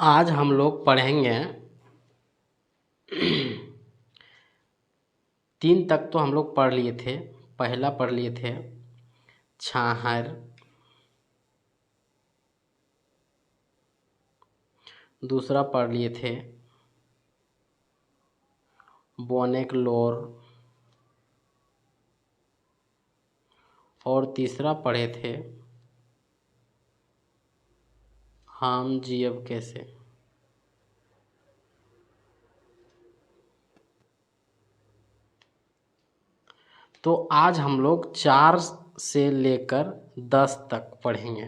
आज हम लोग पढ़ेंगे 3 तक तो हम लोग पढ़ लिए थे। पहला पढ़ लिए थे छाहर, दूसरा पढ़ लिए थे बोनेकलोर और तीसरा पढ़े थे हम जियब कैसे। तो आज हम लोग 4 से लेकर 10 तक पढ़ेंगे।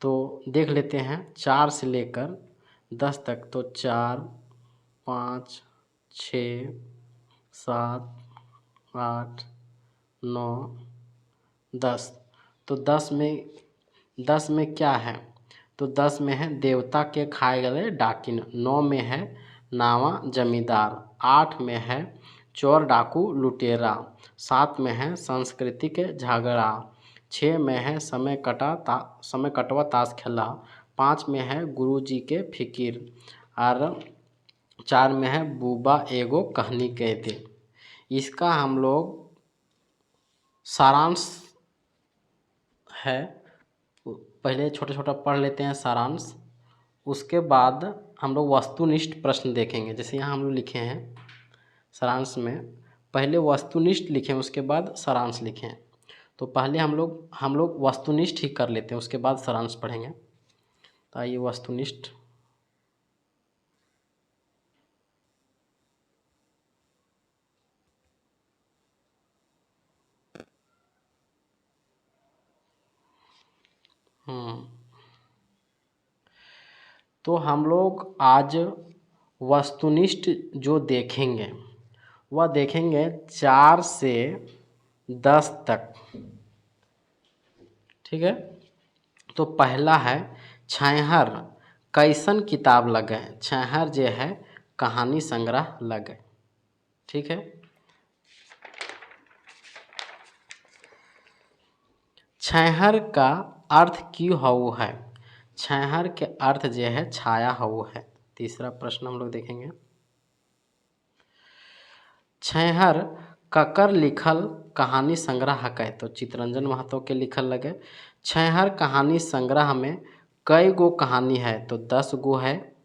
तो देख लेते हैं 4 से लेकर 10 तक। तो 4, 5, 6, 7, 8, 9, 10। तो 10 में क्या है? तो 10 में है देवता के खाए गए डाकिन, 9 में है नावा जमींदार, 8 में है चोर डाकू लुटेरा, 7 में है संस्कृति के झगड़ा, 6 में है समय कटवा ताश खेला, 5 में है गुरुजी के फिकिर और 4 में है बूबा एगो कहानी कह दे। इसका हम लोग सारांश है, पहले छोटा छोटा पढ़ लेते हैं सारांश। उसके बाद हम लोग वस्तुनिष्ठ प्रश्न देखेंगे। जैसे यहाँ हम लोग लिखे हैं सारांश में, पहले वस्तुनिष्ठ लिखें उसके बाद सारांश लिखें। तो पहले हम लोग वस्तुनिष्ठ ही कर लेते हैं, उसके बाद सारांश पढ़ेंगे। तो आइए वस्तुनिष्ठ। तो हम लोग आज वस्तुनिष्ठ जो देखेंगे वह देखेंगे 4 से 10 तक, ठीक है। तो पहला है छाहर कैसन किताब लगे। छाहर जो है कहानी संग्रह लगे, ठीक है। छाहर का अर्थ की हऊ है। छाहर के अर्थ जो है छाया हऊ है। तीसरा प्रश्न हम लोग देखेंगे, छाहर ककर लिखल कहानी संग्रह है। तो चित्तरंजन महतो के लिखल लगे। छाहर कहानी संग्रह में कई गो कहानी है। तो 10 गो है।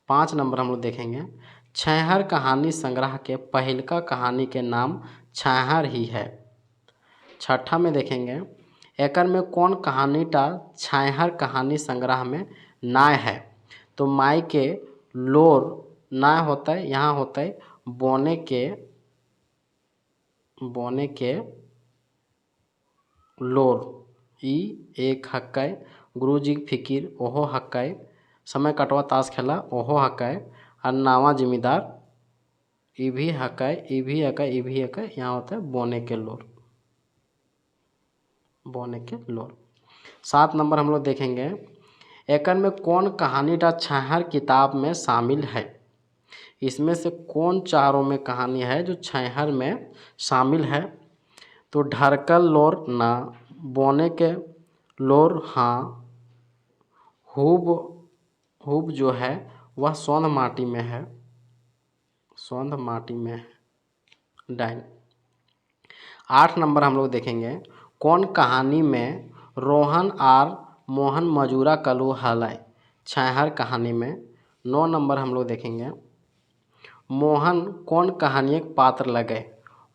5 नंबर हम लोग देखेंगे, छाहर कहानी संग्रह के पहिलका कहानी के नाम छाहर ही है। 6ठा में देखेंगे, एकर में कौन कहानीटा छाहर कहानी संग्रह में नाय है। तो माई के लोर नाय होता है, यहाँ होता है बोने के लोर, ई एक हक्काय, गुरुजी फिकिर ओहो हक्काय, समय कटवा ताश खेला ओहो हक्काय, और नावा जिम्मेदार ई भी हक्काय, ई भी हक्काय, ई भी हक्काय, यहाँ होता है बोने के लोर। 7 नंबर हम लोग देखेंगे, एकर में कौन कहानीटा छाहर किताब में शामिल है। इसमें से कौन चारों में कहानी है जो छाहर में शामिल है। तो ढरकल लोर ना, बोने के लोर हाँ, हुब जो है वह सौंध माटी में है, डाइन। 8 नंबर हम लोग देखेंगे, कौन कहानी में रोहन और मोहन मजूरा कलू हलय। छाहर कहानी में। 9 नंबर हम लोग देखेंगे, मोहन कौन कहानी के पात्र लगे।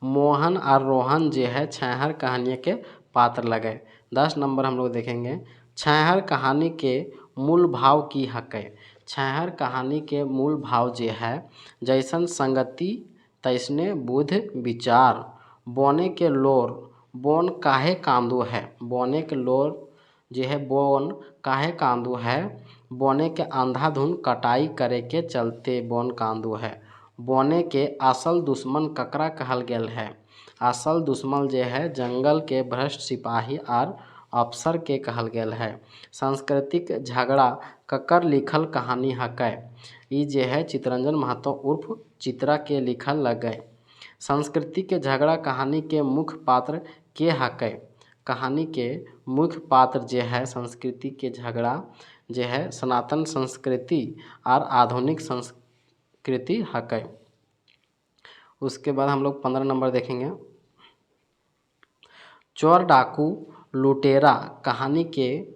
मोहन और रोहन जो है छाहर कहानी के पात्र लगे। 10 नंबर हम लोग देखेंगे, छाहर कहानी के मूल भाव की हकै। छाहर कहानी के मूल भाव जो है जैसन संगति तैसने बुध विचार। बोने के लोर, बोन काहे कांदू है। बोने के लोर जो है बोन काहे कांदू है। बोने के अंधाधुन कटाई करे के चलते बोन कांदू है। बोने के असल दुश्मन ककरा कहल गेल है। असल दुश्मन जो है जंगल के भ्रष्ट सिपाही और अफसर के कहल गेल है। सांस्कृतिक झगड़ा ककर लिखल कहानी हकै। ई जे है चित्तरंजन महतो उर्फ चित्रा के लिखल लगे। संस्कृति के झगड़ा कहानी के मुख्य पात्र के हकै। कहानी के मुख्य पात्र जे है संस्कृति के झगड़ा जे है सनातन संस्कृति और आधुनिक संस्कृति हकै। उसके बाद हम लोग 15 नंबर देखेंगे। चोर डाकू लुटेरा कहानी के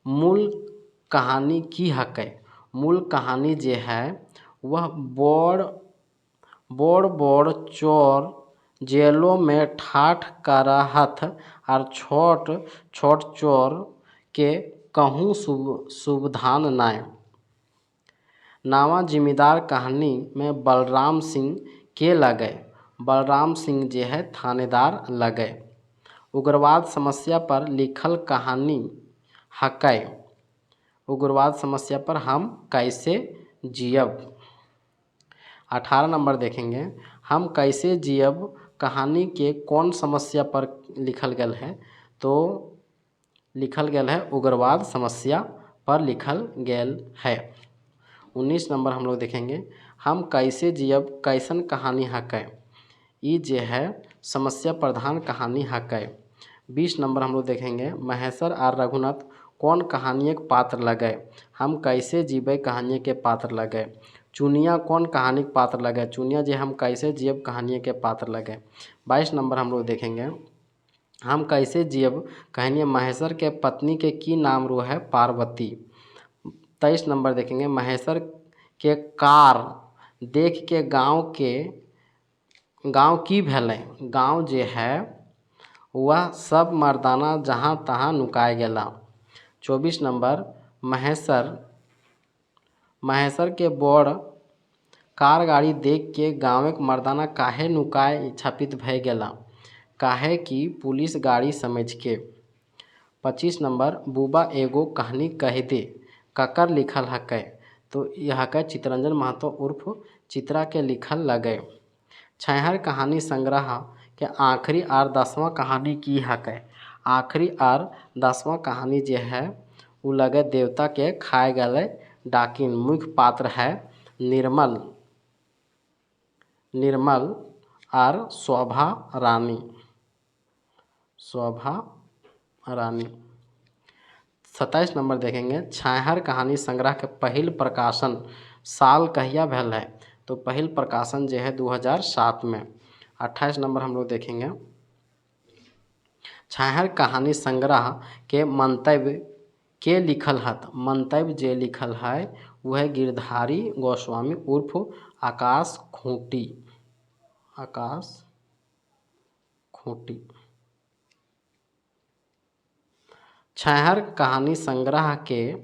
मूल कहानी की हकै। मूल कहानी जे है वह बड़ चोर जेलों में ठाठ करहत और छोट छोट चोर के कहूँ सुविधान नाय। नावा जिम्मेदार कहानी में बलराम सिंह के लगे। बलराम सिंह जे है थानेदार लगे। उग्रवाद समस्या पर लिखल कहानी हकै। उग्रवाद समस्या पर हम कैसे जियब। 18 नंबर देखेंगे। हम कैसे जियब कहानी के कौन समस्या पर लिखल गया है, तो लिखल गया है उग्रवाद समस्या पर लिखल गया है। 19 नंबर हम लोग देखेंगे। हम कैसे जियब कैसन कहानी हकै। ये जे है समस्या प्रधान कहानी हकै। 20 नंबर हम लोग देखेंगे। महेश्वर और रघुनाथ कौन कहानी के पात्र लगे। हम कैसे जीबै कहानी के पात्र लगे। चुनिया कौन कहानी के पात्र लगे। चुनिया जे हम कैसे जियब कहानी के पात्र लगे। 22 नंबर हम लोग देखेंगे। हम कैसे जियब कहानी महेश्वर के पत्नी के की नाम रो है पार्वती। 23 नंबर देखेंगे। महेश्वर के कार देख के गाँव की भेलै। गाँव जे है वह सब मर्दाना जहाँ तहाँ नुकाय गेला। 24 नंबर महेश्वर के बड़ कार गाड़ी देख के गाँव के मर्दाना काहे नुकाय छापित भय गेला। काहे कि पुलिस गाड़ी समझ के। 25 नंबर बुबा एगो कहानी कह दे ककर लिखल हकै। तो यह हकै चितरंजन महतो उर्फ चित्रा के लिखल लगे। छैहर कहानी संग्रह के आखिरी और 10वां कहानी की हकै। आखिरी और 10वां कहानी जे है वो लगे देवता के खाए गए डाकिन। मुख्य पात्र है निर्मल और शोभा रानी। 27 नंबर देखेंगे। छैहर कहानी संग्रह के पहिल प्रकाशन साल कहिया भेल है, तो पहिल प्रकाशन जो है 2007 में। 28 नंबर हम लोग देखेंगे। छैहर कहानी संग्रह के मंतव्य के लिखल हत। मंतव्य जे लिखल है वह गिरधारी गोस्वामी उर्फ आकाश खूंटी। छैहर कहानी संग्रह के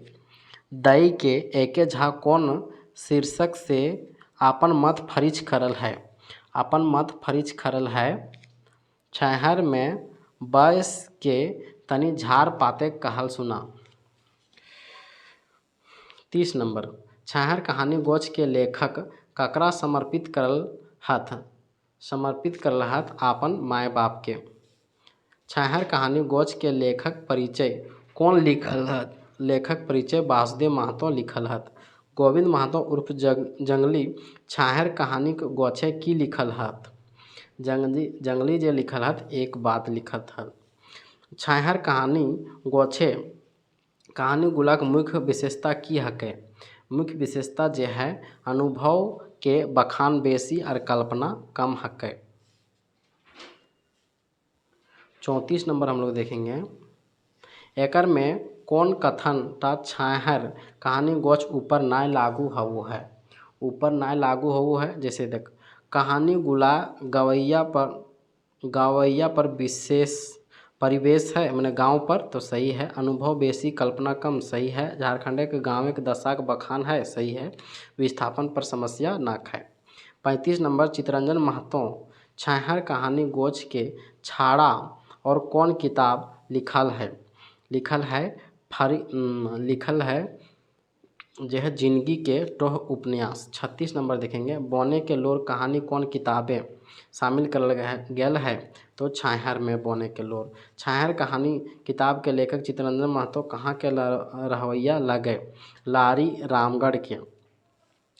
दई के एके झा कौन शीर्षक से अपन मत फरिज करल है। अपन मत फरिज करल है छैहर में बैस के तनी झाड़ पाते कहल सुना। 30 नंबर छैहर कहानी गोच के लेखक ककरा समर्पित करल हथ आपन माय बाप के। छैहर कहानी गोच के लेखक परिचय कौन लिखल हथ। लेखक परिचय वासुदेव महतो लिखल हथ। गोविंद महतो उर्फ जंगली छैहर कहानी गोछे की लिखल हथ। जंगली जे लिखल हथ एक बात लिखत हथ। छैहर कहानी गोछे कहानी गुलाक मुख्य विशेषता की हकै। मुख्य विशेषता जे है अनुभव के बखान बेसी और कल्पना कम हकै। 34 नंबर हम लोग देखेंगे। एकर में कौन कथन ता छैहर कहानी गोच ऊपर नाय लागू हवो है। ऊपर नाय लागू हवो है जैसे देख कहानी गुला गवैया पर विशेष परिवेश है मैंने गांव पर, तो सही है। अनुभव बेसी कल्पना कम, सही है। झारखंड के गाँव के दशा का बखान है, सही है। विस्थापन पर समस्या नाक है। 35 नंबर चितरंजन महतो छैहर कहानी गोच के छाड़ा और कौन किताब लिखल है जो है जिंदगी के टोह उपन्यास। 36 नंबर देखेंगे। बोने के लोर कहानी कौन किताबें शामिल कर गया है, तो छैहर में बोने के लोर। छैहर कहानी किताब के लेखक चितरंजन महतो कहाँ के रहवैया लगे, लारी रामगढ़ के।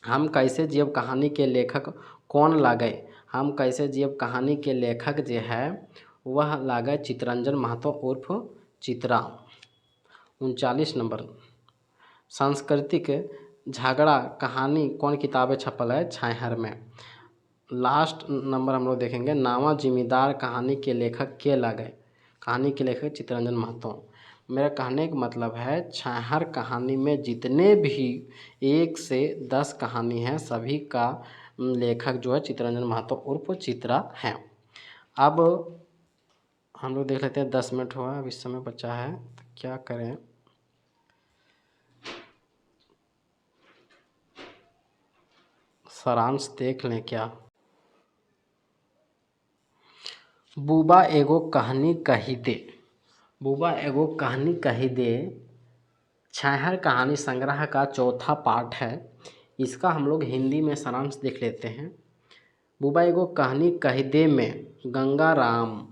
हम कैसे जियब कहानी के लेखक कौन लगे। हम कैसे जियब कहानी के लेखक जे है वह लागे चितरंजन महतो उर्फ चित्रा। 39 नंबर, सांस्कृतिक झगड़ा कहानी कौन किताबें छपल है? छाहर में। लास्ट नंबर हम लोग देखेंगे, नावा जिम्मेदार कहानी के लेखक के लागे? कहानी के लेखक चितरंजन महतो। मेरा कहने का मतलब है छाहर कहानी में जितने भी 1 से 10 कहानी हैं सभी का लेखक जो है चितरंजन महतो उर्फ चित्रा हैं। अब हम लोग देख लेते हैं, 10 मिनट हुआ, अब इस समय बचा है तो क्या करें। सारांश देख लें क्या। बुबा एगो कहानी कही दे। बुबा एगो कहानी कही दे छाहर कहानी संग्रह का चौथा पार्ट है। इसका हम लोग हिंदी में सारांश देख लेते हैं। बुबा एगो कहानी कही दे में गंगाराम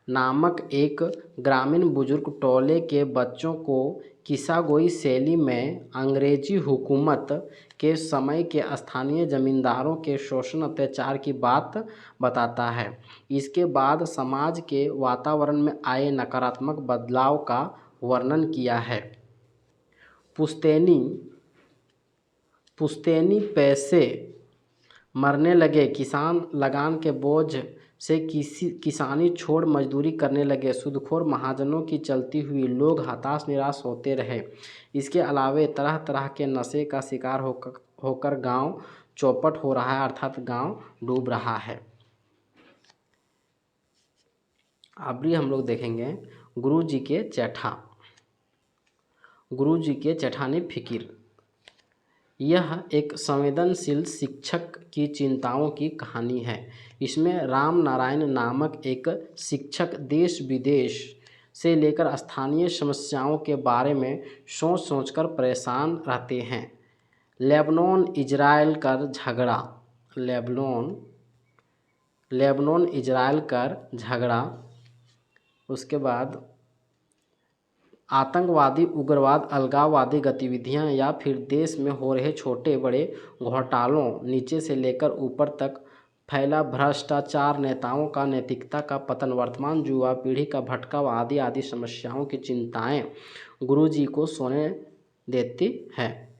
नामक एक ग्रामीण बुजुर्ग टोले के बच्चों को किस्सागोई शैली में अंग्रेजी हुकूमत के समय के स्थानीय जमींदारों के शोषण अत्याचार की बात बताता है। इसके बाद समाज के वातावरण में आए नकारात्मक बदलाव का वर्णन किया है। पुश्तैनी पैसे मरने लगे, किसान लगान के बोझ से किसानी छोड़ मजदूरी करने लगे, सूदखोर महाजनों की चलती हुई लोग हताश निराश होते रहे। इसके अलावे तरह तरह के नशे का शिकार होकर गांव चौपट हो रहा है, अर्थात गांव डूब रहा है। अभी हम लोग देखेंगे गुरुजी के चैठा। गुरुजी के चैठानी फिकिर। यह एक संवेदनशील शिक्षक की चिंताओं की कहानी है। इसमें राम नारायण नामक एक शिक्षक देश विदेश से लेकर स्थानीय समस्याओं के बारे में सोच सोचकर परेशान रहते हैं। लेबनान इजराइल कर झगड़ा। लेबनान इजराइल कर झगड़ा, उसके बाद आतंकवादी उग्रवाद, अलगाववादी गतिविधियां या फिर देश में हो रहे छोटे बड़े घोटालों, नीचे से लेकर ऊपर तक फैला भ्रष्टाचार, नेताओं का नैतिकता का पतन, वर्तमान युवा पीढ़ी का भटकाव आदि आदि समस्याओं की चिंताएं गुरुजी को सोने देती है।